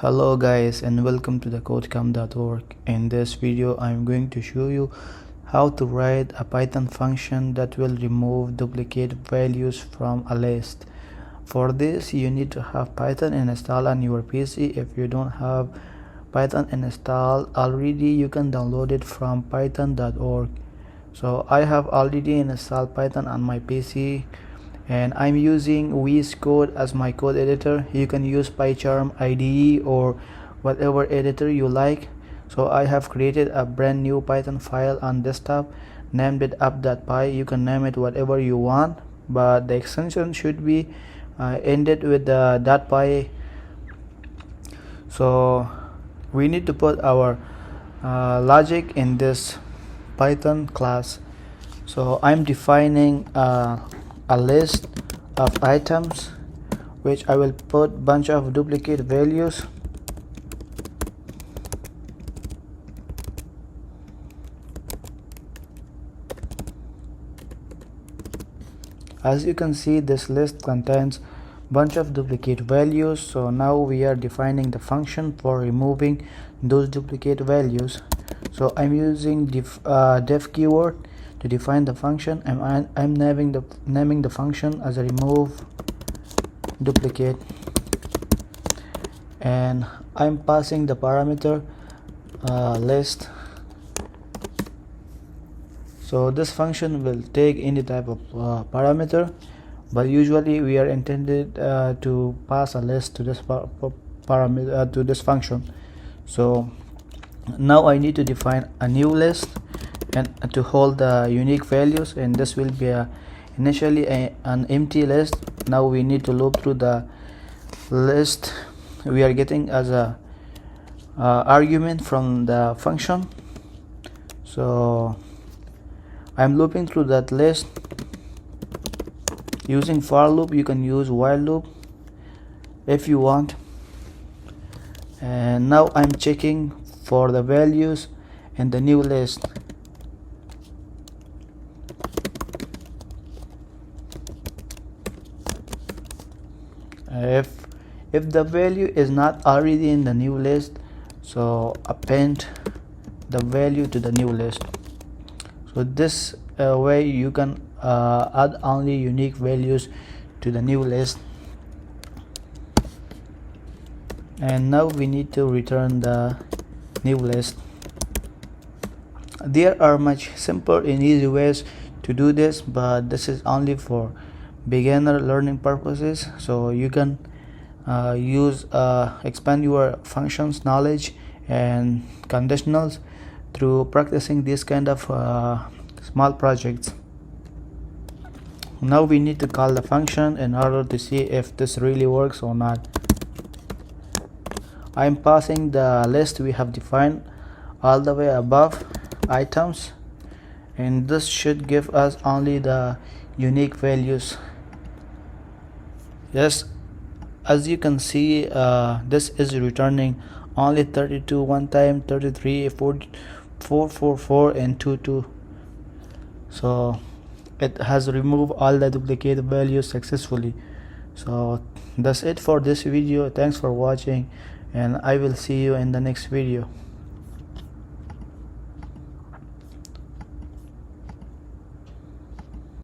Hello guys, and welcome to the codecamp.org. In this video I'm going to show you how to write a Python function that will remove duplicate values from a list. For this you need to have Python installed on your PC. If you don't have Python installed already, you can download it from python.org. So I have already installed Python on my PC and I'm using VS Code as my code editor. You can use PyCharm IDE or whatever editor you like. So I have created a brand new Python file on desktop, named it app.py. You can name it whatever you want, but the extension should be ended with the .py. So we need to put our logic in this Python class. So I'm defining a list of items which I will put bunch of duplicate values. As you can see, this list contains bunch of duplicate values. So now we are defining the function for removing those duplicate values. So I'm using def keyword to define the function. I'm naming the function as a remove duplicate, and I'm passing the parameter list. So this function will take any type of parameter, but usually we are intended to pass a list to this parameter to this function. So now I need to define a new list and to hold the unique values, and this will be initially an empty list. Now we need to loop through the list we are getting as a argument from the function. So I'm looping through that list using for loop. You can use while loop if you want. And now I'm checking for the values in the new list. If the value is not already in the new list, so append the value to the new list. So this way you can add only unique values to the new list. And now we need to return the new list. There are much simpler and easy ways to do this, but this is only for beginner learning purposes. So you can expand your functions knowledge and conditionals through practicing this kind of small projects. Now we need to call the function in order to see if this really works or not. I'm passing the list we have defined all the way above items, and this should give us only the unique values. Yes, as you can see, this is returning only 32 one time, 33, 444 and 22. So it has removed all the duplicate values successfully. So that's it for this video. Thanks for watching, and I will see you in the next video.